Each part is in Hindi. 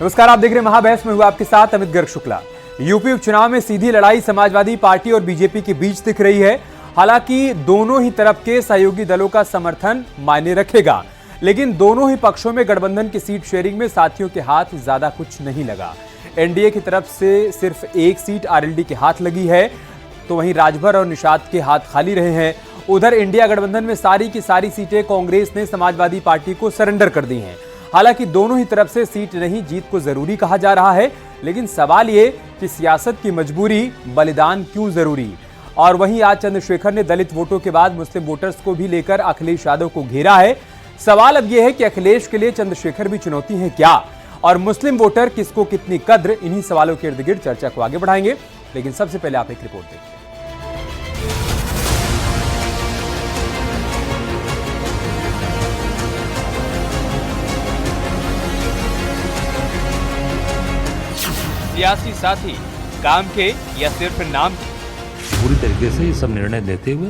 नमस्कार, आप देख रहे हैं महाबहस में, हुआ आपके साथ अमित गर्ग शुक्ला। यूपी उपचुनाव में सीधी लड़ाई समाजवादी पार्टी और बीजेपी के बीच दिख रही है। हालांकि दोनों ही तरफ के सहयोगी दलों का समर्थन मायने रखेगा, लेकिन दोनों ही पक्षों में गठबंधन की सीट शेयरिंग में साथियों के हाथ ज्यादा कुछ नहीं लगा। एनडीए की तरफ से सिर्फ एक सीट आरएलडी के हाथ लगी है, तो वहीं राजभर और निषाद के हाथ खाली रहे हैं। उधर इंडिया गठबंधन में सारी की सारी सीटें कांग्रेस ने समाजवादी पार्टी को सरेंडर कर दी हैं। हालांकि दोनों ही तरफ से सीट नहीं, जीत को जरूरी कहा जा रहा है, लेकिन सवाल ये कि सियासत की मजबूरी, बलिदान क्यों जरूरी। और वहीं आज चंद्रशेखर ने दलित वोटों के बाद मुस्लिम वोटर्स को भी लेकर अखिलेश यादव को घेरा है। सवाल अब यह है कि अखिलेश के लिए चंद्रशेखर भी चुनौती है क्या, और मुस्लिम वोटर किसको कितनी कद्र। इन्हीं सवालों के इर्द गिर्द चर्चा को आगे बढ़ाएंगे, लेकिन सबसे पहले आप एक रिपोर्ट देखिए। सियासी साथी काम के या सिर्फ नाम के? पूरी तरीके से ये सब निर्णय लेते हुए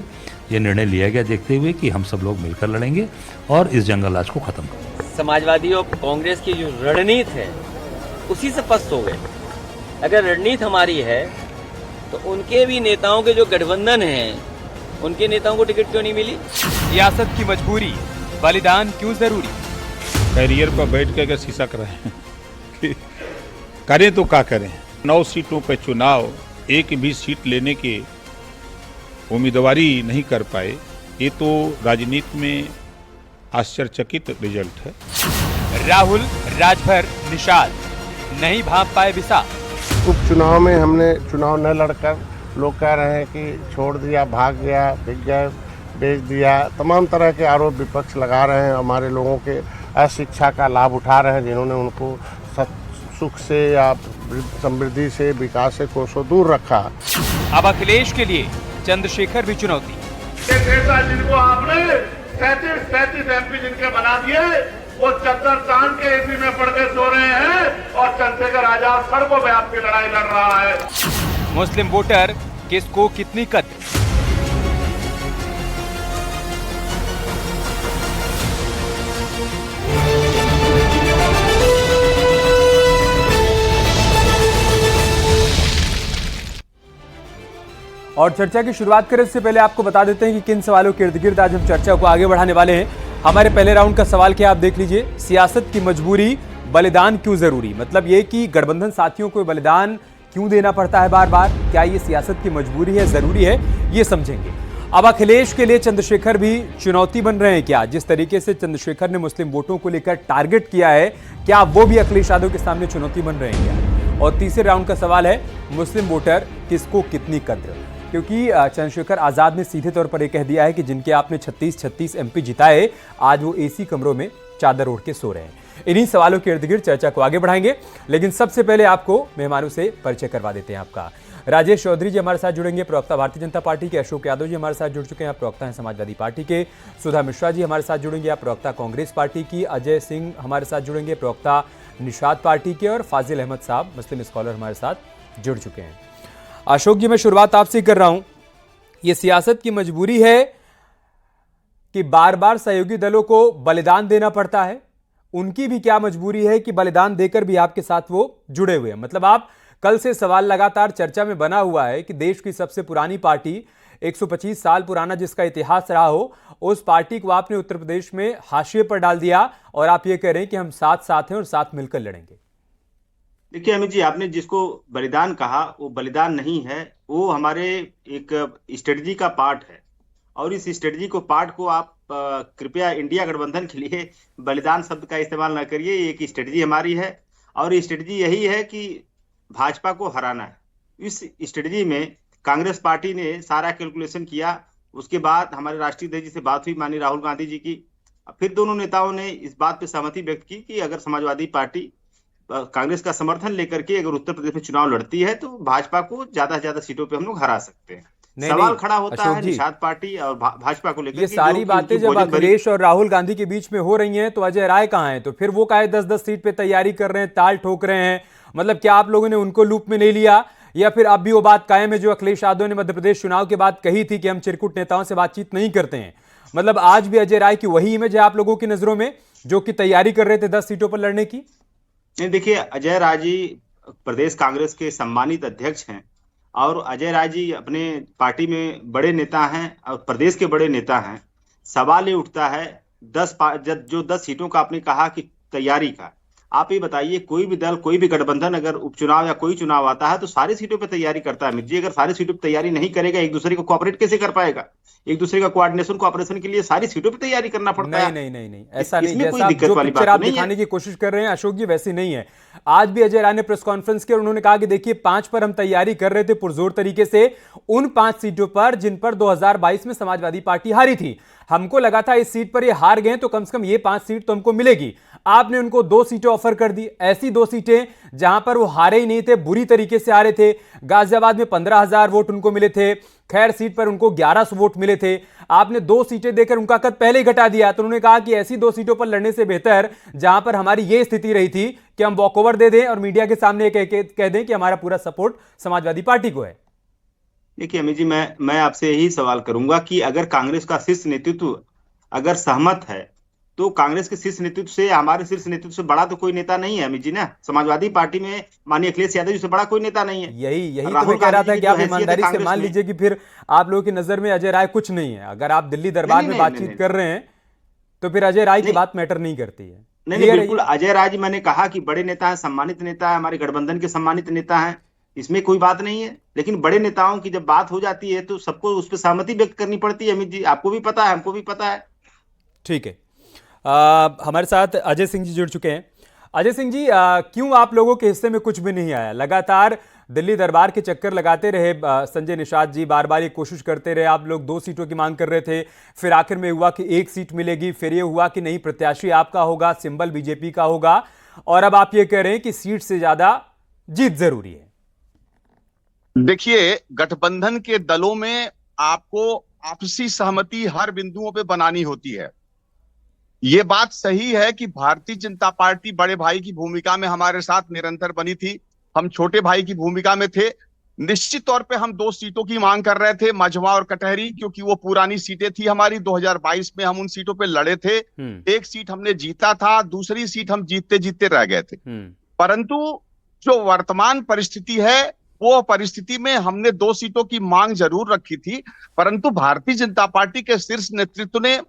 ये निर्णय लिया गया, देखते हुए कि हम सब लोग मिलकर लड़ेंगे और इस जंगल राज को खत्म करेंगे। समाजवादी और कांग्रेस की जो रणनीति है उसी से पस्त हो गए। अगर रणनीति हमारी है तो उनके भी नेताओं के जो गठबंधन है उनके नेताओं को टिकट क्यों नहीं मिली? सियासत की मजबूरी, बलिदान क्यों जरूरी? कैरियर पर बैठ के अगर शीशा कर रहे हैं करें तो क्या करें। 9 सीटों पर चुनाव, एक भी सीट लेने की उम्मीदवारी नहीं कर पाए, ये तो राजनीति में आश्चर्यचकित रिजल्ट है। राहुल, राजभर, निषाद नहीं भांप पाए बिसा। उपचुनाव में हमने चुनाव न लड़कर लोग कह रहे हैं कि छोड़ दिया, भाग गया, बिक गया, बेच दिया, तमाम तरह के आरोप विपक्ष लगा रहे हैं। हमारे लोगों के अशिक्षा का लाभ उठा रहे हैं, जिन्होंने उनको सुख से या समृद्धि से, विकास से कोसों दूर रखा। अब अखिलेश के लिए चंद्रशेखर भी चुनौती। जिनको आपने 37 एमपी जिनके बना दिए, वो चद्दर तान के एपी में पड़ के सो रहे हैं और चंद्रशेखर आजाद सड़कों पे आपकी लड़ाई लड़ रहा है। मुस्लिम वोटर किसको कितनी कद्र? और चर्चा की शुरुआत करें उससे पहले आपको बता देते हैं कि किन सवालों के इर्द गिर्द आज हम चर्चा को आगे बढ़ाने वाले हैं। हमारे पहले राउंड का सवाल क्या, आप देख लीजिए। सियासत की मजबूरी, बलिदान क्यों जरूरी। मतलब ये कि गठबंधन साथियों को बलिदान क्यों देना पड़ता है बार बार, क्या ये सियासत की मजबूरी है, जरूरी है, ये समझेंगे। अब अखिलेश के लिए चंद्रशेखर भी चुनौती बन रहे हैं क्या? जिस तरीके से चंद्रशेखर ने मुस्लिम वोटों को लेकर टारगेट किया है, क्या वो भी अखिलेश यादव के सामने चुनौती बन रहे हैं क्या? और तीसरे राउंड का सवाल है, मुस्लिम वोटर किसको कितनी कद्र। क्योंकि चंद्रशेखर आजाद ने सीधे तौर पर यह कह दिया है कि जिनके आपने 36 एमपी जिताए, आज वो एसी कमरों में चादर ओढ़ के सो रहे हैं। इन्हीं सवालों के इर्द गिर्द चर्चा को आगे बढ़ाएंगे, लेकिन सबसे पहले आपको मेहमानों से परिचय करवा देते हैं आपका। राजेश चौधरी जी हमारे साथ जुड़ेंगे, प्रवक्ता भारतीय जनता पार्टी के। अशोक यादव जी हमारे साथ जुड़ चुके हैं, आप प्रवक्ता हैं समाजवादी पार्टी के। सुधा मिश्रा जी हमारे साथ जुड़ेंगे, आप प्रवक्ता कांग्रेस पार्टी की। अजय सिंह हमारे साथ जुड़ेंगे, प्रवक्ता निषाद पार्टी के। और फाजिल अहमद साहब मुस्लिम स्कॉलर हमारे साथ जुड़ चुके हैं। अशोक जी, मैं शुरुआत आपसे कर रहा हूं। ये सियासत की मजबूरी है कि बार बार सहयोगी दलों को बलिदान देना पड़ता है, उनकी भी क्या मजबूरी है कि बलिदान देकर भी आपके साथ वो जुड़े हुए हैं। मतलब आप कल से सवाल लगातार चर्चा में बना हुआ है कि देश की सबसे पुरानी पार्टी, 125 साल पुराना जिसका इतिहास रहा हो, उस पार्टी को आपने उत्तर प्रदेश में हाशिए पर डाल दिया और आप ये कह रहे हैं कि हम साथ साथ हैं और साथ मिलकर लड़ेंगे। देखिए अमित जी, आपने जिसको बलिदान कहा वो बलिदान नहीं है, वो हमारे एक स्ट्रेटजी का पार्ट है। और इस स्ट्रेटजी को पार्ट को आप कृपया इंडिया गठबंधन के लिए बलिदान शब्द का इस्तेमाल ना करिए। एक स्ट्रेटजी हमारी है और स्ट्रेटजी यही है कि भाजपा को हराना है। इस स्ट्रेटजी में कांग्रेस पार्टी ने सारा कैलकुलेशन किया। उसके बाद हमारे राष्ट्रीय अध्यक्ष जी से बात हुई, माननीय राहुल गांधी जी की। फिर दोनों नेताओं ने इस बात पर सहमति व्यक्त की कि अगर समाजवादी पार्टी कांग्रेस का समर्थन लेकर के अगर उत्तर प्रदेश में चुनाव लड़ती है तो भाजपा को ज्यादा से ज्यादा सीटों पे हम लोग हरा सकते हैं। सवाल खड़ा होता है निषाद पार्टी और भाजपा को लेकर। ये सारी बातें जब अखिलेश और राहुल गांधी के बीच में हो रही हैं, तो अजय राय कहां हैं? तो फिर वो काहे 10-10 सीट पे तैयारी कर रहे हैं, ताल ठोक रहे हैं। मतलब क्या आप लोगों ने उनको लूप में नहीं लिया, या फिर अब भी वो बात कायम है जो अखिलेश यादव ने मध्य प्रदेश चुनाव के बाद कही थी कि हम चिरकुट नेताओं से बातचीत नहीं करते हैं? मतलब आज भी अजय राय की वही इमेज है आप लोगों की नजरों में, जो कि तैयारी कर रहे थे 10 सीटों पर लड़ने की? नहीं, देखिए, अजय राय जी प्रदेश कांग्रेस के सम्मानित अध्यक्ष हैं और अजय राय जी अपने पार्टी में बड़े नेता हैं और प्रदेश के बड़े नेता हैं। सवाल ये उठता है जो 10 सीटों का आपने कहा कि तैयारी का, आप ये बताइए, कोई भी दल, कोई भी गठबंधन अगर उपचुनाव या कोई चुनाव आता है तो सारी सीटों पर तैयारी करता है। अमित जी, अगर सारी सीटों पर तैयारी नहीं करेगा, एक दूसरे को कोऑपरेट कैसे कर पाएगा? एक दूसरे का कोऑर्डिनेशन, कोऑपरेशन के लिए सारी सीटों पर तैयारी करना पड़ता है। नहीं, ऐसा नहीं। इसमें कोई जैसा दिक्कत जो वाली पिक्चर बात आप नहीं है। दिखाने की कोशिश कर रहे हैं अशोक जी, वैसी नहीं है। आज भी अजय राय ने प्रेस कॉन्फ्रेंस की और उन्होंने कहा कि देखिए 5 पर हम तैयारी कर रहे थे पुरजोर तरीके से, उन 5 सीटों पर जिन पर 2022 में समाजवादी पार्टी हारी थी। हमको लगा था इस सीट पर ये हार गए तो कम से कम ये 5 सीट तो हमको मिलेगी। आपने उनको 2 सीटें ऑफर कर दी, ऐसी 2 सीटें जहां पर वो हारे ही नहीं थे, बुरी तरीके से हारे थे। गाजियाबाद में 15,000 वोट उनको मिले थे, खैर सीट पर उनको 1100 वोट मिले थे। आपने 2 सीटें देकर उनका कद पहले ही घटा दिया। तो उन्होंने कहा कि ऐसी 2 सीटों पर लड़ने से बेहतर, जहां पर हमारी ये स्थिति रही थी कि हम वॉकओवर दे दें और मीडिया के सामने कह दें कि हमारा पूरा सपोर्ट समाजवादी पार्टी को है। देखिए अमित जी, मैं आपसे यही सवाल करूंगा कि अगर कांग्रेस का शीर्ष नेतृत्व अगर सहमत है तो कांग्रेस के शीर्ष नेतृत्व से, हमारे शीर्ष नेतृत्व से बड़ा तो कोई नेता नहीं है अमित जी ना। समाजवादी पार्टी में माननीय अखिलेश यादव जी से बड़ा कोई नेता नहीं है। यही तो मैं कह रहा था कि आप ईमानदारी से मान लीजिए कि फिर आप लोगों की नजर में अजय राय कुछ नहीं है। अगर आप दिल्ली दरबार में बातचीत कर रहे हैं तो फिर अजय राय की बात मैटर नहीं करती है। नहीं, बिल्कुल अजय राय जी, मैंने कहा कि बड़े नेता है, सम्मानित नेता है, हमारे गठबंधन के सम्मानित नेता है, इसमें कोई बात नहीं है। लेकिन बड़े नेताओं की जब बात हो जाती है तो सबको उस पर सहमति व्यक्त करनी पड़ती है अमित जी। आपको भी पता है, हमको भी पता है। ठीक है, हमारे साथ अजय सिंह जी जुड़ चुके हैं। अजय सिंह जी, क्यों आप लोगों के हिस्से में कुछ भी नहीं आया? लगातार दिल्ली दरबार के चक्कर लगाते रहे संजय निषाद जी, बार बार ये कोशिश करते रहे। आप लोग 2 सीटों की मांग कर रहे थे, फिर आखिर में हुआ कि 1 सीट मिलेगी, फिर ये हुआ कि नहीं प्रत्याशी आपका होगा, सिंबल बीजेपी का होगा, और अब आप ये कह रहे हैं कि सीट से ज्यादा जीत जरूरी है। देखिए, गठबंधन के दलों में आपको आपसी सहमति हर बिंदुओं पे बनानी होती है। ये बात सही है कि भारतीय जनता पार्टी बड़े भाई की भूमिका में हमारे साथ निरंतर बनी थी, हम छोटे भाई की भूमिका में थे। निश्चित तौर पे हम 2 सीटों की मांग कर रहे थे, मझवा और कटहरी, क्योंकि वो पुरानी सीटें थी हमारी। 2022 में हम उन सीटों पे लड़े थे, 1 सीट हमने जीता था, दूसरी सीट हम जीतते जीतते रह गए थे। परंतु जो वर्तमान परिस्थिति है, वो परिस्थिति में हमने 2 सीटों की मांग जरूर रखी थी, परंतु भारतीय जनता पार्टी के शीर्ष नेतृत्व ने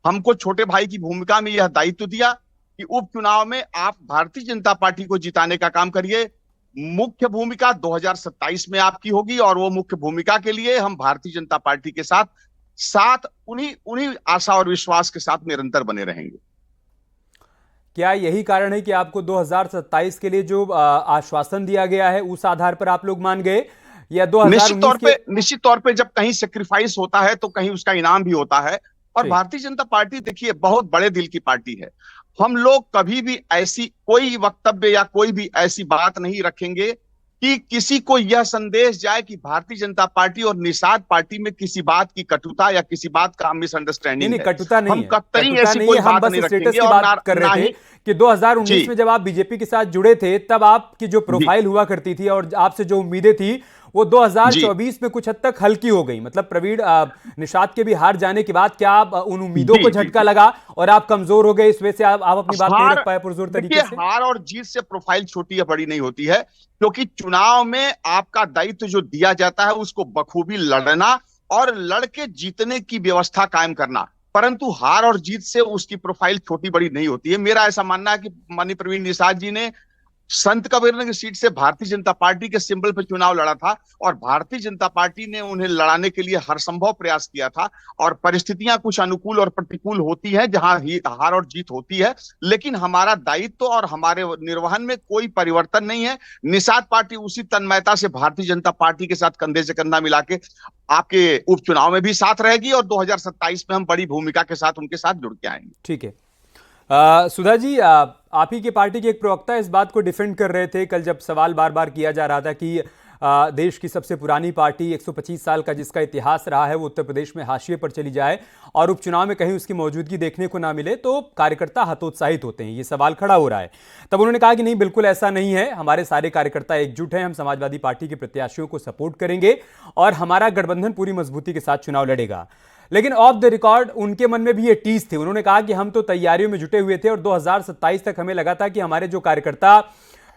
हमको छोटे भाई की भूमिका में यह दायित्व दिया कि उपचुनाव में आप भारतीय जनता पार्टी को जिताने का काम करिए। मुख्य भूमिका 2027 में आपकी होगी और वो मुख्य भूमिका के लिए हम भारतीय जनता पार्टी के साथ उन्हीं आशा और विश्वास के साथ निरंतर बने रहेंगे। क्या यही कारण है कि आपको 2027 के लिए जो आश्वासन दिया गया है उस आधार पर आप लोग मान गए, या 2019 निश्चित तौर पे जब कहीं सेक्रीफाइस होता है तो कहीं उसका इनाम भी होता है। और भारतीय जनता पार्टी, देखिए, बहुत बड़े दिल की पार्टी है। हम लोग कभी भी ऐसी कोई वक्तव्य या कोई भी ऐसी बात नहीं रखेंगे कि किसी को यह संदेश जाए कि भारतीय जनता पार्टी और निषाद पार्टी में किसी बात की कटुता या किसी बात का मिसअंडरस्टैंडिंग है। कटुता नहीं हम है, कतई ऐसी कोई बात नहीं रखेंगे। और बात कर रहे थे कि 2019 में जब आप बीजेपी के साथ जुड़े थे तब आपकी जो प्रोफाइल हुआ करती थी और आपसे जो उम्मीदें थी वो 2024 में कुछ हद तक हल्की हो गई। मतलब प्रवीण निषाद के भी हार जाने के बाद क्या आप उन उम्मीदों को झटका लगा और आप कमजोर हो गए, इस वजह से आप अपनी बात नहीं रख पाए पुरजोर तरीके से? हार और जीत से प्रोफाइल छोटी या बड़ी नहीं होती है, क्योंकि चुनाव में आपका दायित्व जो दिया जाता है उसको बखूबी लड़ना और लड़के जीतने की व्यवस्था कायम करना। परंतु हार और जीत से उसकी प्रोफाइल छोटी बड़ी नहीं होती है। मेरा ऐसा मानना है कि माननीय प्रवीण निषाद जी ने संत कबीर की सीट से भारतीय जनता पार्टी के सिंबल पर चुनाव लड़ा था और भारतीय जनता पार्टी ने उन्हें लड़ाने के लिए हर संभव प्रयास किया था। और परिस्थितियां कुछ अनुकूल और प्रतिकूल होती हैं जहां हार और जीत होती है, लेकिन हमारा दायित्व और हमारे निर्वहन में कोई परिवर्तन नहीं है। निषाद पार्टी उसी तन्मयता से भारतीय जनता पार्टी के साथ कंधे से कंधा मिला के आपके उपचुनाव में भी साथ रहेगी और 2027 में हम बड़ी भूमिका के साथ उनके साथ जुड़ के आएंगे। ठीक है, सुधा जी, आप ही के पार्टी के एक प्रवक्ता इस बात को डिफेंड कर रहे थे कल जब सवाल बार बार किया जा रहा था कि देश की सबसे पुरानी पार्टी 125 साल का जिसका इतिहास रहा है वो उत्तर प्रदेश में हाशिए पर चली जाए और उपचुनाव में कहीं उसकी मौजूदगी देखने को ना मिले तो कार्यकर्ता हतोत्साहित होते हैं, ये सवाल खड़ा हो रहा है। तब उन्होंने कहा कि नहीं, बिल्कुल ऐसा नहीं है, हमारे सारे कार्यकर्ता एकजुट हैं, हम समाजवादी पार्टी के प्रत्याशियों को सपोर्ट करेंगे और हमारा गठबंधन पूरी मजबूती के साथ चुनाव लड़ेगा। लेकिन ऑफ द रिकॉर्ड उनके मन में भी ये टीस थी। उन्होंने कहा कि हम तो तैयारियों में जुटे हुए थे और 2027 तक हमें लगा था कि हमारे जो कार्यकर्ता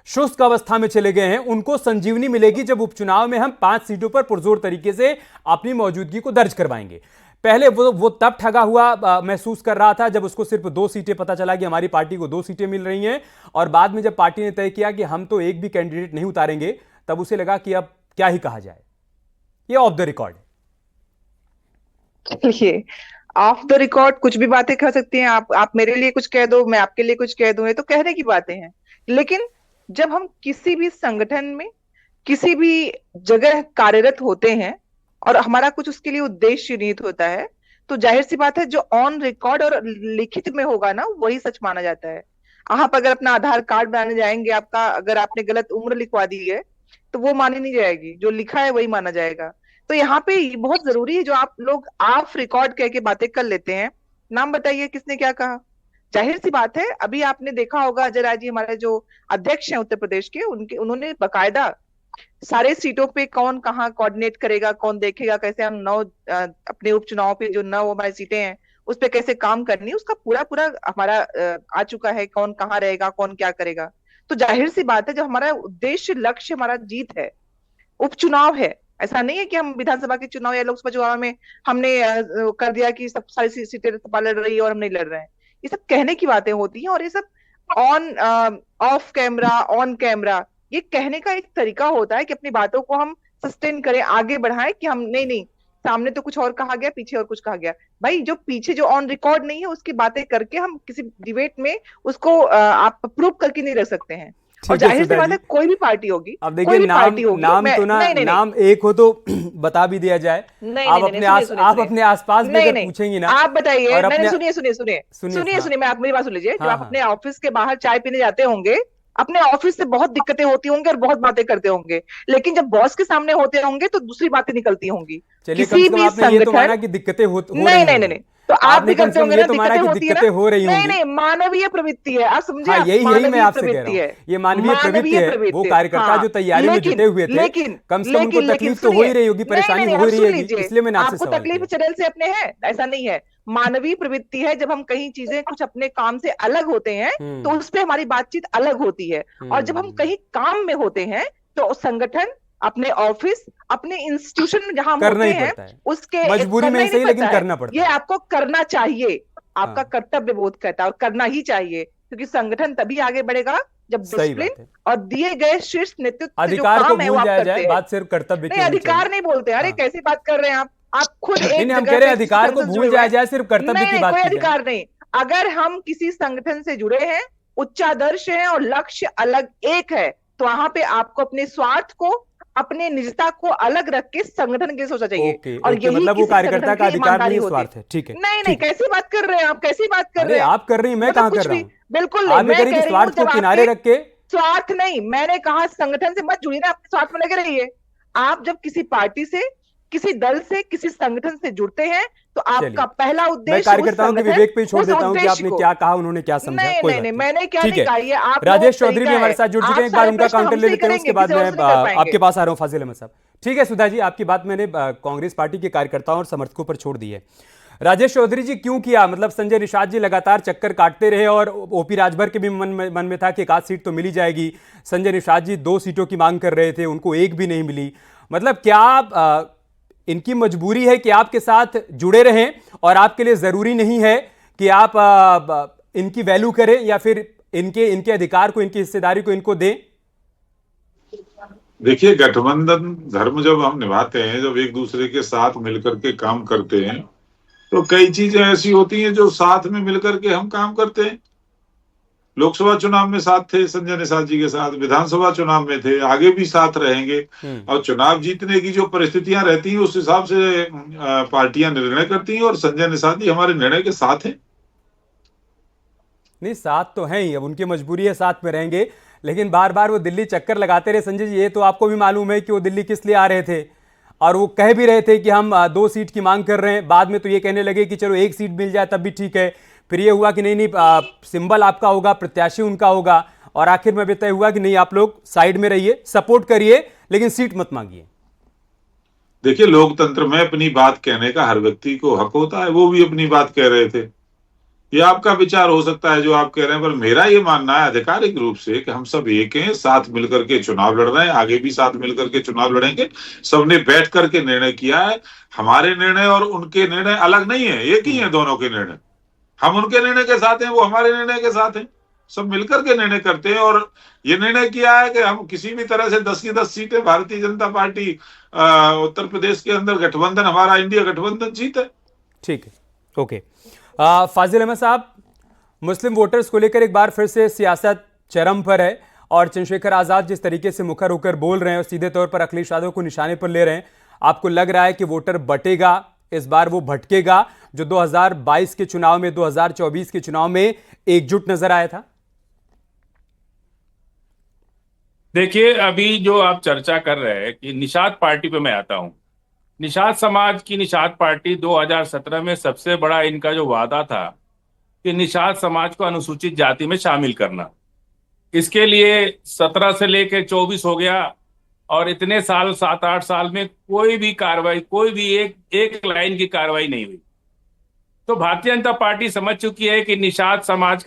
शुष्क अवस्था में चले गए हैं उनको संजीवनी मिलेगी जब उपचुनाव में हम 5 सीटों पर पुरजोर तरीके से अपनी मौजूदगी को दर्ज करवाएंगे। पहले वो तब ठगा हुआ महसूस कर रहा था जब उसको सिर्फ 2 सीटें पता चला कि हमारी पार्टी को 2 सीटें मिल रही हैं, और बाद में जब पार्टी ने तय किया कि हम तो एक भी कैंडिडेट नहीं उतारेंगे, तब उसे लगा कि अब क्या ही कहा जाए। ये ऑफ द रिकॉर्ड है। देखिए, ऑफ द रिकॉर्ड कुछ भी बातें कह सकती हैं आप मेरे लिए कुछ कह दो, मैं आपके लिए कुछ कह दूं, ये तो कहने की बातें हैं। लेकिन जब हम किसी भी संगठन में किसी भी जगह कार्यरत होते हैं और हमारा कुछ उसके लिए उद्देश्य निहित होता है, तो जाहिर सी बात है जो ऑन रिकॉर्ड और लिखित में होगा ना, वही सच माना जाता है। आप अगर अपना आधार कार्ड बनाने जाएंगे, आपका अगर आपने गलत उम्र लिखवा दी है तो वो मानी नहीं जाएगी, जो लिखा है वही माना जाएगा। तो यहाँ पे बहुत जरूरी है, जो आप लोग ऑफ रिकॉर्ड कह के बातें कर लेते हैं, नाम बताइए किसने क्या कहा। जाहिर सी बात है, अभी आपने देखा होगा अजय राय जी हमारे जो अध्यक्ष हैं उत्तर प्रदेश के, उन्होंने बकायदा सारे सीटों पे कौन कहाँ कोऑर्डिनेट करेगा, कौन देखेगा, कैसे हम अपने उपचुनाव पे जो 9 हमारी सीटें हैं उस पे कैसे काम करनी, उसका पूरा हमारा आ चुका है, कौन कहाँ रहेगा, कौन क्या करेगा। तो जाहिर सी बात है, जब हमारा उद्देश्य लक्ष्य हमारा जीत है, उपचुनाव है, ऐसा नहीं है कि हम विधानसभा के चुनाव या लोकसभा चुनाव में हमने कर दिया कि सब सारी सीटें सपा लड़ रही है और हम नहीं लड़ रहे हैं। ये सब कहने की बातें होती हैं, और ये सब ऑफ कैमरा ऑन कैमरा ये कहने का एक तरीका होता है कि अपनी बातों को हम सस्टेन करें, आगे बढ़ाएं, कि हम नहीं सामने तो कुछ और कहा गया, पीछे और कुछ कहा गया। भाई जो पीछे जो ऑन रिकॉर्ड नहीं है उसकी बातें करके हम किसी डिबेट में उसको आप प्रूव करके नहीं रख सकते हैं। और जाहिर सी बात है, कोई भी पार्टी होगी, अब देखिए नाम तो ना नाम एक हो तो बता भी दिया जाए। आप अपने आसपास भी अगर पूछेंगी ना, आप बताइए। सुनिए, मैं आप मेरी बात सुन लीजिए। जब आप अपने ऑफिस के बाहर चाय पीने जाते होंगे, अपने ऑफिस से बहुत दिक्कतें होती होंगी और बहुत बातें करते होंगे, लेकिन जब बॉस के सामने होते होंगे तो दूसरी बातें निकलती होंगी। किसी भी संगठन की दिक्कतें नहीं, तो आप भी करते होंगे ना, दिक्कतें हो रही होंगी। नहीं, मानवीय प्रवृत्ति है, आप समझे। यही मैं आपसे कह रहा हूं, ये मानवीय प्रवृत्ति है। वो कार्यकर्ता जो तैयारी में जुटे हुए थे, कम से कम उनको तकलीफ तो हो ही रही होगी, परेशानी हो रही है, इसलिए मैंने आपसे सवाल किया। तकलीफ चैनल से अपने है, ऐसा नहीं है। मानवीय प्रवृत्ति है, जब हम कहीं चीजें कुछ अपने काम से अलग होते हैं तो उस पर हमारी बातचीत अलग होती है, और जब हम कहीं काम में होते हैं तो संगठन, अपने ऑफिस, अपने इंस्टीट्यूशन में जहां होते हैं, उसके मजबूरी में सही, लेकिन करना पड़ता है। ये आपको करना चाहिए, आपका कर्तव्य बोध कहता है, और करना ही चाहिए, क्योंकि संगठन तभी आगे बढ़ेगा जब डिसिप्लिन और दिए गए शीर्ष नेतृत्व अधिकार को भूल जाए, बात सिर्फ कर्तव्य की। अधिकार नहीं बोलते, अरे कैसी बात कर रहे हैं आप खुद हम कह रहे हैं अधिकार को भूल जाए, सिर्फ कर्तव्य की बात। कोई अधिकार नहीं। अगर हम किसी संगठन से जुड़े हैं, उच्चादर्श है और लक्ष्य अलग एक है, तो वहां पे आपको अपने स्वार्थ को, अपने निजता को अलग रख के संगठन के सोचना चाहिए। और यही मतलब वो कार्यकर्ता का अधिकार नहीं, स्वार्थ है। ठीक है, नहीं, कैसी बात कर रहे हैं आप, कैसी बात कर रहे हैं आप? कर रही हैं, मैं कहां कर रहा हूं? बिल्कुल नहीं, मैं कह रही हूं स्वार्थ को किनारे रख के। स्वार्थ नहीं, मैंने कहा संगठन से मत जुड़िए ना, अपने स्वार्थ में लगे रहिए। आप जब किसी पार्टी से, किसी दल से, किसी संगठन से जुड़ते हैं तो आपका पहला उद्देश्य, मैं कार्यकर्ताओं के विवेक पे छोड़ देता हूं कि आपने क्या कहा, उन्होंने क्या समझा। नहीं, मैंने क्या नहीं कहा। ये आप राजेश चौधरी भी हमारे साथ जुड़ चुके हैं, एक बार उनका काउंटर ले लेते हैं, उसके बाद मैं आपके पास आ रहा हूं फाजिल अहमद साहब। ठीक है सुधा जी, आपकी बात मैंने कांग्रेस पार्टी के कार्यकर्ताओं और समर्थकों पर छोड़ दी है। राजेश चौधरी जी, क्यों किया? मतलब संजय निषाद जी लगातार चक्कर काटते रहे और ओपी राजभर के भी मन में था कि एक आध सीट तो मिली जाएगी। संजय निषाद जी 2 सीटों की मांग कर रहे थे, उनको एक भी नहीं मिली। मतलब क्या इनकी मजबूरी है कि आपके साथ जुड़े रहें और आपके लिए जरूरी नहीं है कि आप इनकी वैल्यू करें, या फिर इनके अधिकार को, इनकी हिस्सेदारी को इनको दें? देखिए, गठबंधन धर्म जब हम निभाते हैं, जब एक दूसरे के साथ मिलकर के काम करते हैं, तो कई चीजें ऐसी होती हैं जो साथ में मिलकर के हम काम करते हैं। लोकसभा चुनाव में साथ थे संजय निषाद जी के साथ, विधानसभा चुनाव में थे, आगे भी साथ रहेंगे। और चुनाव जीतने की जो परिस्थितियां रहती हैं उस हिसाब से पार्टियां निर्णय करती हैं, और संजय निषाद जी हमारे निर्णय के साथ हैं। नहीं, साथ तो हैं ही, अब उनकी मजबूरी है, साथ में रहेंगे, लेकिन बार बार वो दिल्ली चक्कर लगाते रहे। संजय जी, ये तो आपको भी मालूम है कि वो दिल्ली किस लिए आ रहे थे, और वो कह भी रहे थे कि हम 2 सीट की मांग कर रहे हैं। बाद में तो ये कहने लगे कि चलो 1 सीट मिल जाए तब भी ठीक है। फिर ये हुआ कि नहीं, सिंबल आपका होगा, प्रत्याशी उनका होगा, और आखिर में भी तय हुआ कि नहीं, आप लोग साइड में रहिए, सपोर्ट करिए, लेकिन सीट मत मांगिए। देखिए, लोकतंत्र में अपनी बात कहने का हर व्यक्ति को हक होता है। वो भी अपनी बात कह रहे थे। ये आपका विचार हो सकता है जो आप कह रहे हैं, पर मेरा ये मानना है आधिकारिक रूप से कि हम सब एक हैं, साथ मिलकर के चुनाव लड़ रहे हैं, आगे भी साथ मिलकर के चुनाव लड़ेंगे। सबने बैठ करके निर्णय किया है। हमारे निर्णय और उनके निर्णय अलग नहीं है, एक ही है दोनों के निर्णय। हम उनके निर्णय के साथ हैं, वो हमारे निर्णय के साथ हैं। सब मिलकर के निर्णय करते हैं और ये निर्णय किया है कि हम किसी भी तरह से 10 की 10 सीटें भारतीय जनता पार्टी उत्तर प्रदेश के अंदर गठबंधन, हमारा इंडिया गठबंधन जीते। ठीक है, ओके। फाजिल अहमद साहब, मुस्लिम वोटर्स को लेकर एक बार फिर से सियासत चरम पर है और चंद्रशेखर आजाद जिस तरीके से मुखर होकर बोल रहे हैं और सीधे तौर पर अखिलेश यादव को निशाने पर ले रहे हैं, आपको लग रहा है कि वोटर बटेगा, इस बार वो भटकेगा जो 2022 के चुनाव में, 2024 के चुनाव में एकजुट नजर आया था? देखिए, अभी जो आप चर्चा कर रहे हैं कि निषाद पार्टी पे मैं आता हूं। निषाद समाज की निषाद पार्टी 2017 में सबसे बड़ा इनका जो वादा था कि निषाद समाज को अनुसूचित जाति में शामिल करना, इसके लिए 17 से लेकर 24 हो गया और इतने साल, 7-8 साल में कोई भी कार्रवाई, कोई भी एक लाइन की कार्रवाई नहीं हुई। तो भारतीय जनता पार्टी समझ चुकी है कि निषाद समाज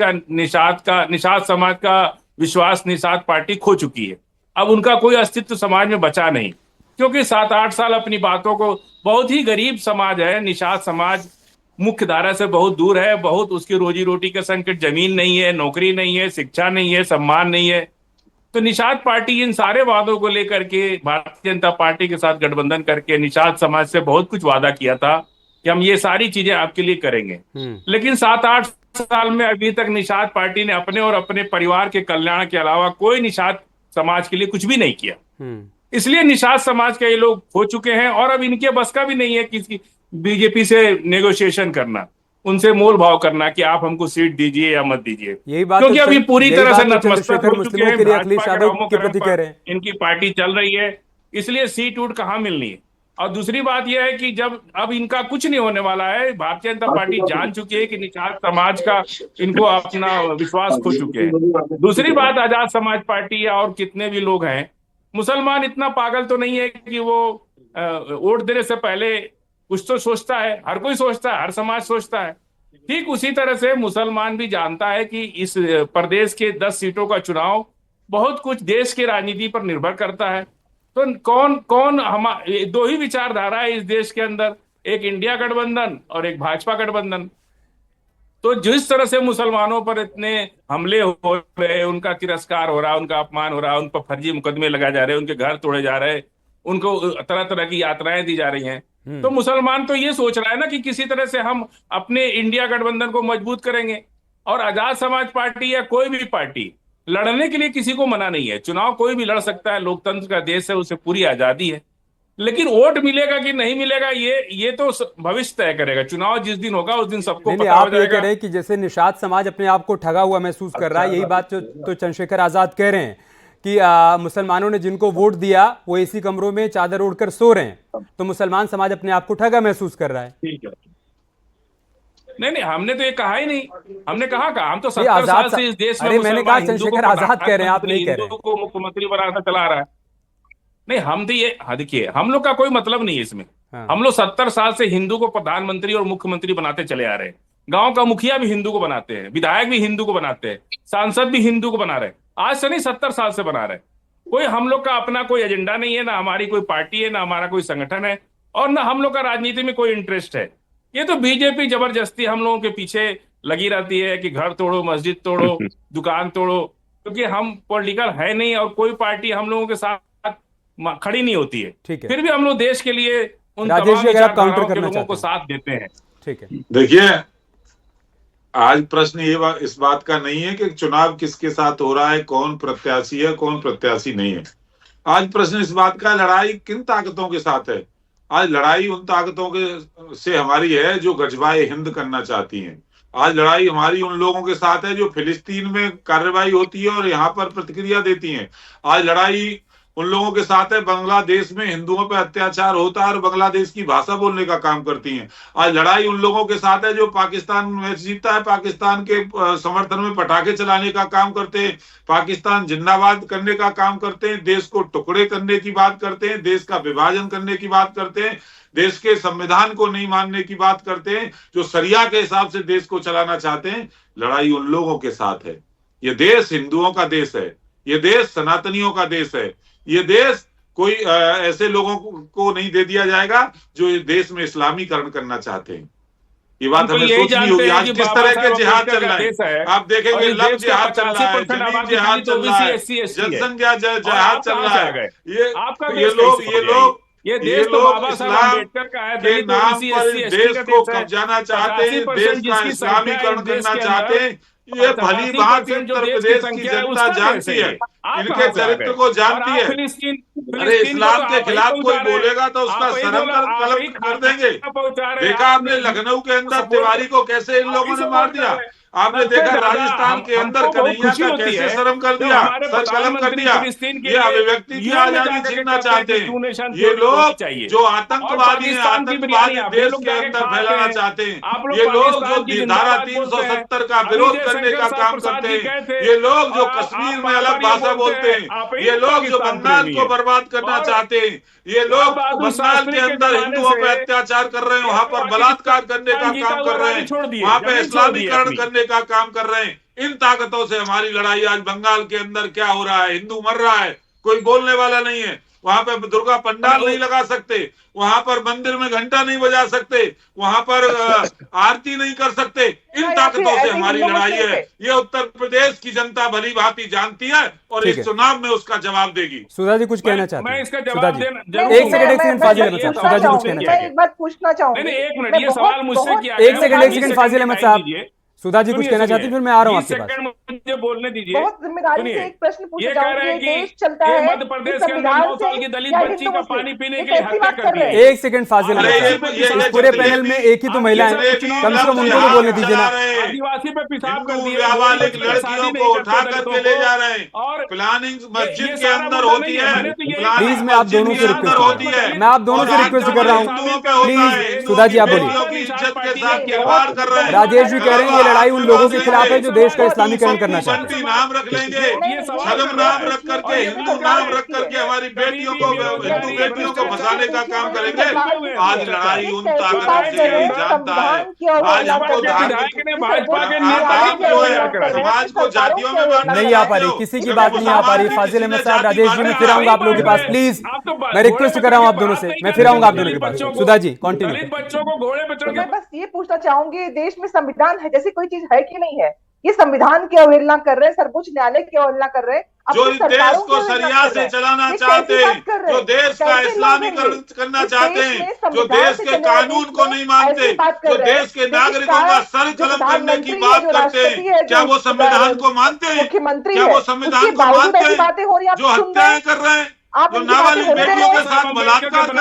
का विश्वास निषाद पार्टी खो चुकी है। अब उनका कोई अस्तित्व समाज में बचा नहीं, क्योंकि 7-8 साल अपनी बातों को, बहुत ही गरीब समाज है निषाद समाज, मुख्य धारा से बहुत दूर है, बहुत उसकी रोजी रोटी के संकट, जमीन नहीं है, नौकरी नहीं है, शिक्षा नहीं है, सम्मान नहीं है। तो निषाद पार्टी इन सारे वादों को लेकर के भारतीय जनता पार्टी के साथ गठबंधन करके निषाद समाज से बहुत कुछ वादा किया था कि हम ये सारी चीजें आपके लिए करेंगे। लेकिन 7-8 साल में अभी तक निषाद पार्टी ने अपने और अपने परिवार के कल्याण के अलावा कोई निषाद समाज के लिए कुछ भी नहीं किया। इसलिए निषाद समाज के ये लोग हो चुके हैं और अब इनके बस का भी नहीं है किसी बीजेपी से नेगोशिएशन करना, उनसे मोल भाव करना कि आप हमको सीट दीजिए या मत दीजिए। यही बात, क्योंकि अभी पूरी तरह से नतमस्तक हो चुके हैं, अखिलेश यादव के प्रति कह रहे हैं इनकी पार्टी चल रही है, इसलिए सीट उठ कहाँ मिलनी है। और दूसरी बात यह है कि जब अब इनका कुछ नहीं होने वाला है, भारतीय जनता पार्टी जान चुकी है कि निषाद समाज का इनको अपना विश्वास खो चुके हैं। दूसरी बात, आजाद समाज पार्टी या और कितने भी लोग हैं, मुसलमान इतना पागल तो नहीं है कि वो वोट देने से पहले कुछ तो सोचता है। हर कोई सोचता है, हर समाज सोचता है। ठीक उसी तरह से मुसलमान भी जानता है कि इस प्रदेश के 10 सीटों का चुनाव बहुत कुछ देश की राजनीति पर निर्भर करता है। तो कौन हम दो ही विचारधारा है इस देश के अंदर, एक इंडिया गठबंधन और एक भाजपा गठबंधन। तो जिस तरह से मुसलमानों पर इतने हमले हो रहे हैं, उनका तिरस्कार हो रहा है, उनका अपमान हो रहा है, उन पर फर्जी मुकदमे लगाए जा रहे हैं, उनके घर तोड़े जा रहे हैं, उनको तरह तरह की यात्राएं दी जा रही हैं, तो मुसलमान तो ये सोच रहा है ना कि किसी तरह से हम अपने इंडिया गठबंधन को मजबूत करेंगे। और आजाद समाज पार्टी या कोई भी पार्टी लड़ने के लिए किसी को मना नहीं है, चुनाव कोई भी लड़ सकता है, लोकतंत्र का देश है, उसे पूरी आजादी है। लेकिन वोट मिलेगा कि नहीं मिलेगा ये तो भविष्य तय करेगा। चुनाव जिस दिन होगा उस दिन सबको पता हो जाएगा। आप ये कह रहे हैं कि जैसे निषाद समाज अपने आप को ठगा हुआ महसूस कर रहा है, यही बात तो चंद्रशेखर आजाद कह रहे हैं कि मुसलमानों ने जिनको वोट दिया वो एसी कमरों में चादर ओढ़कर सो रहे हैं, तो मुसलमान समाज अपने आप को ठगा महसूस कर रहा है। ठीक है, नहीं, हमने तो ये कहा ही नहीं। हमने कहा हम तो 70 साल से इस देश में, मैंने कहा चंद्रशेखर आजाद कह रहे हैं, आप नहीं कह रहे, को मुख्यमंत्री बनाकर चला रहा है। नहीं, हम तो ये देखिए, हम लोग का कोई मतलब नहीं है इसमें। हम लोग 70 साल से हिंदू को प्रधानमंत्री और मुख्यमंत्री बनाते चले आ रहे हैं। गांव का मुखिया भी हिंदू को बनाते हैं, विधायक भी हिंदू को बनाते हैं, सांसद भी हिंदू को बना रहे हैं। आज से नहीं, 70 साल से बना रहे। कोई हम लोग का अपना कोई एजेंडा नहीं है, ना हमारी कोई पार्टी है, ना हमारा कोई संगठन है, और ना हम लोग का राजनीति में कोई इंटरेस्ट है। ये तो बीजेपी जबरदस्ती हम लोगों के पीछे लगी रहती है कि घर तोड़ो, मस्जिद तोड़ो, दुकान तोड़ो, क्योंकि हम पॉलिटिकल है नहीं और कोई पार्टी हम लोगों के साथ खड़ी नहीं होती है। फिर भी हम लोग देश के लिए उन तमाम विचारधाराओं के लोगों को साथ देते हैं। ठीक है, देखिए, आज प्रश्न इस बात का नहीं है कि चुनाव किसके साथ हो रहा है, कौन प्रत्याशी है, कौन प्रत्याशी नहीं है। आज प्रश्न इस बात का, लड़ाई किन ताकतों के साथ है। आज लड़ाई उन ताकतों के से हमारी है जो गजवाए हिंद करना चाहती हैं। आज लड़ाई हमारी उन लोगों के साथ है जो फिलिस्तीन में कार्रवाई होती है और यहाँ पर प्रतिक्रिया देती हैं। आज लड़ाई उन लोगों के साथ है। बांग्लादेश में हिंदुओं पर अत्याचार होता है और बांग्लादेश की भाषा बोलने का काम करती हैं। आज लड़ाई उन लोगों के साथ है जो पाकिस्तान मैच जीतता है, पाकिस्तान के समर्थन में पटाखे चलाने का काम करते हैं, पाकिस्तान जिंदाबाद करने का काम करते हैं, देश को टुकड़े करने की बात करते हैं, देश का विभाजन करने की बात करते हैं, देश के संविधान को नहीं मानने की बात करते हैं, जो शरिया के हिसाब से देश को चलाना चाहते हैं। लड़ाई उन लोगों के साथ है। ये देश हिंदुओं का देश है, ये देश सनातनियों का देश है, ये देश कोई ऐसे लोगों को नहीं दे दिया जाएगा जो इस देश में इस्लामीकरण करना चाहते हैं। ये बात हमें सोचनी होगी। आज किस तरह के जिहाद चल रहा है, आप देखेंगे लव जिहाद चल रहा है, जमीन जिहाद चल रहा है, जनसंख्या जिहाद चल रहा है। ये लोग इस्लाम के नाम पर देश को कब्जाना चाहते हैं, देश का इस्लामीकरण करना चाहते हैं। ये भली बात उत्तर प्रदेश की जनता जानती है, इनके चरित्र को जानती है। अरे इस्लाम के खिलाफ कोई बोलेगा तो उसका शर्म कलम कर देंगे। देखा आपने लखनऊ के अंदर तिवारी को कैसे इन लोगों ने मार दिया, आपने देखा राजस्थान के अंदर कन्हैया का कैसे शर्म कर दिया, सर कलम कर दिया। ये अभिव्यक्ति की आजादी छीनना चाहते हैं। ये लोग जो आतंकवादी हैं, आतंकवादी देश के अंदर फैलाना चाहते हैं। ये लोग जो धारा 370 का विरोध करने का काम करते हैं, ये लोग जो कश्मीर में अलग भाषा बोलते हैं, ये लोग जो बंगाल को बर्बाद करना चाहते हैं, ये लोग बंगाल के अंदर हिंदुओं पर अत्याचार कर रहे हैं, वहां पर बलात्कार करने का काम कर रहे हैं, वहां पे इस्लामीकरण करने का काम कर रहे हैं। इन ताकतों से हमारी लड़ाई। आज बंगाल के अंदर क्या हो रहा है, हिंदू मर रहा है, कोई बोलने वाला नहीं है। वहां पर दुर्गा पंडाल नहीं लगा सकते, वहां पर मंदिर में घंटा नहीं बजा सकते, वहां पर आरती नहीं कर सकते। इन ताकतों से हमारी लड़ाई है। ये उत्तर प्रदेश की जनता भली भांति जानती है और इस चुनाव में उसका जवाब देगी। सुधा जी कुछ कहना चाहते हैं? मैं इसका जवाब देना, एक सेकंड फाजिल अहमद साहब, सुधा जी कुछ कहना चाहते हैं? एक बात पूछना चाहूंगी। एक मिनट, ये सवाल मुझसे किया। एक सेकंड फाजिल अहमद साहब, सुधा जी कुछ कहना चाहती हैं, फिर मैं आ रहा हूँ आपके पास। मुझे बोलने दीजिए। बहुत जिम्मेदारी से एक प्रश्न पूछना चाहूंगी। देश चलता ये है मध्य प्रदेश के अंदर 9 साल की दलित बच्ची का पानी पीने के लिए हत्या कर दी है। एक सेकंड फाजिल अहमद साहब, इस पूरे पैनल में एक ही तो महिला है, कम से कम उनको तो बोलने दीजिए ना। आदिवासी पे पेशाब कर दिए, नाबालिग लड़कियों को उठा करके ले जा रहे हैं और प्लानिंग मस्जिद के अंदर होती है। प्लीज मैं आप दोनों से रिक्वेस्ट होती है, मैं आप दोनों से रिक्वेस्ट कर रहा हूँ, प्लीज सुधा जी आप बोलिए। इज्जत के साथ खिलवाड़ कर रहे हैं। राजेश जी कह रहे हैं ये लड़ाई उन लोगों के खिलाफ है जो देश का इस्लामीकरण करना चाहते हैं। नाम रख लेंगे, धर्म नाम रख करके, हिंदू नाम रख करके हमारी बेटियों को, हिंदू बेटियों को फंसाने का काम करेंगे। आज लड़ाई उन ताकतों से नहीं जानता है। आज हमको समाज को जातियों में बांटना नहीं आ पा रही, किसी की बात नहीं आ पा रही। फाजिल अहमद साहब, राजेश जी, मैं फिर आऊंगा आप लोगों के पास, प्लीज मैं रिक्वेस्ट कर रहा हूँ आप दोनों से, मैं फिर आऊंगा आप दोनों के पास। सुधा जी कंटिन्यू। बच्चों को घोड़े पे चढ़ के, मैं बस ये पूछना चाहूंगी, देश में संविधान है जैसी कोई चीज है कि नहीं है? ये संविधान की अवहेलना कर रहे हैं, सर्वोच्च न्यायालय की अवहेलना कर रहे हैं, जो इस देश को शरिया से चलाना चाहते हैं, जो देश का इस्लामीकरण करना चाहते हैं, जो देश के कानून को नहीं मानते, जो देश के नागरिकों का सर कलम करने की बात करते हैं, क्या वो संविधान को मानते हैं? क्या वो संविधान को मानते हैं? जो हत्याएं कर रहे हैं, जो नाबालिग बेटियों के साथ बलात्कार कर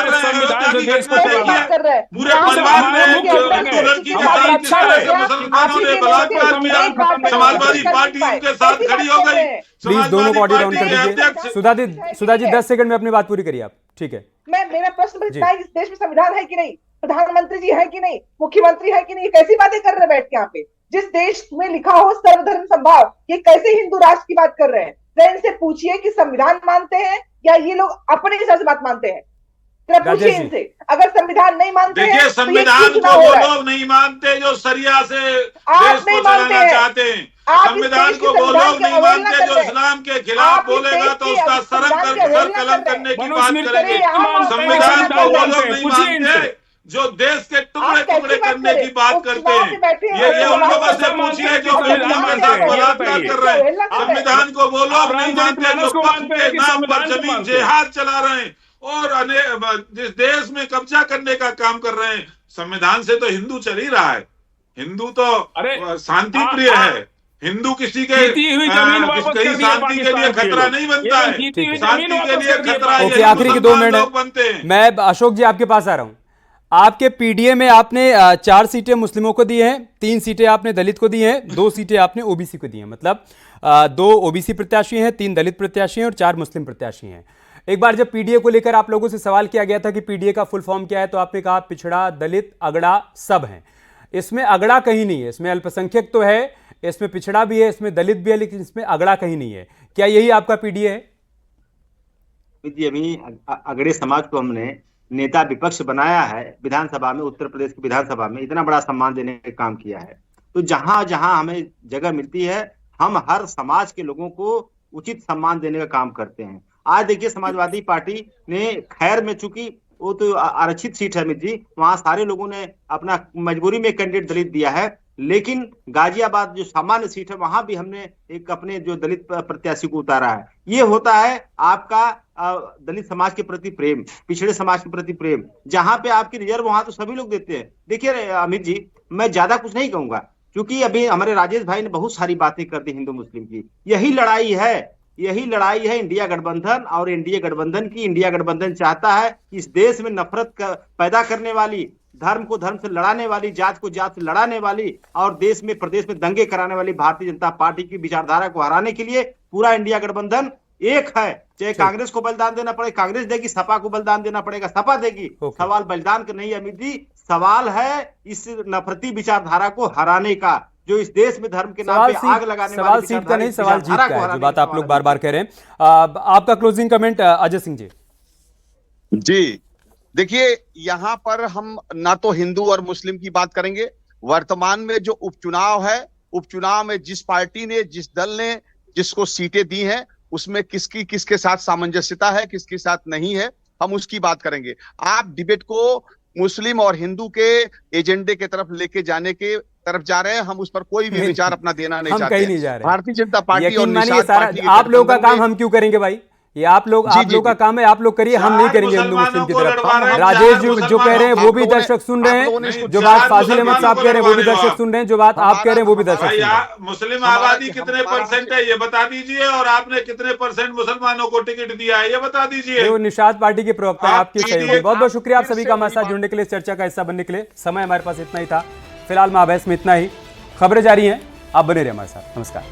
रहे हैं, पूरे परिवार में हिंदू लड़की के साथ किस तरह से मुसलमानों ने बलात्कार किया, समाजवादी पार्टी उनके साथ खड़ी हो गई। प्लीज दोनों को ऑडियो डाउन कर दीजिए। सुधा जी 10 सेकंड में अपनी बात पूरी करिए आप, ठीक है? मेरा प्रश्न इस देश में संविधान है कि नहीं, प्रधानमंत्री जी है कि नहीं, मुख्यमंत्री है कि नहीं? कैसी बातें कर रहे हैं बैठ के यहाँ पे? जिस देश में लिखा हो सर्वधर्म समभाव, ये कैसे हिंदू राष्ट्र की बात कर रहे हैं? इनसे पूछिए कि संविधान मानते हैं या ये लोग अपने हिसाब से बात मानते हैं। पूछिए इनसे, अगर संविधान नहीं मानते हैं, देखिए संविधान को वो लोग नहीं मानते जो शरिया से देश को चलाना चाहते हैं। संविधान को वो लोग नहीं मानते जो इस्लाम के खिलाफ बोलेगा तो उसका सर कलम करने की बात करेंगे। संविधान को वो लोग नहीं मानते जो देश के टुकड़े टुकड़े करने की बात करते हैं। ये उन लोगों से पूछिए जो बेटियों के साथ बलात्कार कर रहे हैं। संविधान को वो लोग नहीं मानते जो पक्ष के नाम पर जमीन जिहाद चला रहे हैं और जिस देश में कब्जा करने का काम कर रहे हैं। संविधान से तो हिंदू चल ही रहा है, हिंदू तो शांति प्रिय है, हिंदू किसी के कहीं शांति के लिए खतरा नहीं बनता है, शांति के लिए खतरा है। आखिरी के 2 मिनट बनते हैं। मैं अशोक जी आपके पास आ रहा हूं। आपके पीडीए में आपने 4 सीटें मुस्लिमों को दी हैं, 3 सीटें आपने दलित को दी हैं, 2 सीटें आपने ओबीसी को दी हैं। मतलब 2 ओबीसी प्रत्याशी हैं, 3 दलित प्रत्याशी हैं और 4 मुस्लिम प्रत्याशी हैं। एक बार जब पीडीए को लेकर आप लोगों से सवाल किया गया था कि पीडीए का फुल फॉर्म क्या है, तो आपने कहा पिछड़ा, दलित, अगड़ा सब हैं। इसमें अगड़ा कहीं नहीं है, इसमें अल्पसंख्यक तो है, इसमें पिछड़ा भी है, इसमें दलित भी है, लेकिन इसमें अगड़ा कहीं नहीं है। क्या यही आपका पीडीए है? जी, अभी अगड़े समाज को हमने नेता विपक्ष बनाया है विधानसभा में, उत्तर प्रदेश की विधानसभा में इतना बड़ा सम्मान देने का काम किया है। तो जहां जहां हमें जगह मिलती है हम हर समाज के लोगों को उचित सम्मान देने का काम करते हैं। आज देखिए समाजवादी पार्टी ने खैर में, चूंकि वो तो आरक्षित सीट है अमित जी, वहां सारे लोगों ने अपना मजबूरी में कैंडिडेट दलित दिया है, लेकिन गाजियाबाद जो सामान्य सीट है वहां भी हमने एक अपने जो दलित प्रत्याशी को उतारा है। ये होता है आपका दलित समाज के प्रति प्रेम, पिछड़े समाज के प्रति प्रेम। जहां पे आपकी रिजर्व वहां तो सभी लोग देते हैं। देखिए अमित जी, मैं ज्यादा कुछ नहीं कहूंगा, क्योंकि अभी हमारे राजेश भाई ने बहुत सारी बातें कर दी हिंदू मुस्लिम की। यही लड़ाई है इंडिया गठबंधन और एनडीए गठबंधन की। इंडिया गठबंधन चाहता है कि इस देश में नफरत पैदा करने वाली, धर्म को धर्म से लड़ाने वाली, जात को जात से लड़ाने वाली और देश में प्रदेश में दंगे कराने वाली भारतीय जनता पार्टी की विचारधारा को हराने के लिए पूरा इंडिया गठबंधन एक है। चाहे कांग्रेस को बलिदान देना पड़े कांग्रेस देगी, सपा को बलिदान देना पड़ेगा सपा देगी। सवाल बलिदान का नहीं अमित जी, सवाल है इस नफरती विचारधारा को हराने का, जो इस देश में धर्म के नाम पे आग लगाने वाली। सवाल सीट का नहीं, सवाल जीत का है, जो बात आप लोग बार बार कह रहे हैं। आपका क्लोजिंग कमेंट अजय सिंह जी। जी देखिए, यहाँ पर हम ना तो हिंदू और मुस्लिम की बात करेंगे। वर्तमान में जो उपचुनाव है, उपचुनाव में जिस पार्टी ने, जिस दल ने जिसको सीटें दी हैं, उसमें किसके साथ सामंजस्यता है, किसके साथ नहीं है, हम उसकी बात करेंगे। आप डिबेट को मुस्लिम और हिंदू के एजेंडे के तरफ लेके जाने के तरफ जा रहे हैं। हम उस पर कोई भी विचार अपना देना नहीं चाहते। कहीं नहीं जा रहे। भारतीय जनता पार्टी और निषाद पार्टी, आप लोगों का काम हम क्यों करेंगे भाई? ये आप लोग का काम है, आप लोग करिए, हम नहीं करेंगे हिंदू मुस्लिम की तरफ। राजेश जी जो कह रहे हैं वो भी दर्शक सुन रहे हैं, जो बात फाजिल अहमद साहब कह रहे हैं वो भी दर्शक सुन रहे हैं, जो बात आप कह रहे हैं वो भी दर्शक सुन रहे हैं। मुस्लिम आबादी कितने परसेंट है ये बता दीजिए, और आपने कितने परसेंट मुसलमानों को टिकट दिया है ये बता दीजिए। वो निषाद पार्टी के प्रवक्ता है, आपकी सहयोगी। बहुत बहुत शुक्रिया आप सभी का हमारे साथ जुड़ने के लिए, चर्चा का हिस्सा बनने के लिए। समय हमारे पास इतना ही था, फिलहाल महाबहस में इतना ही। खबरें जारी हैं, आप बने रहिए हमारे साथ। नमस्कार।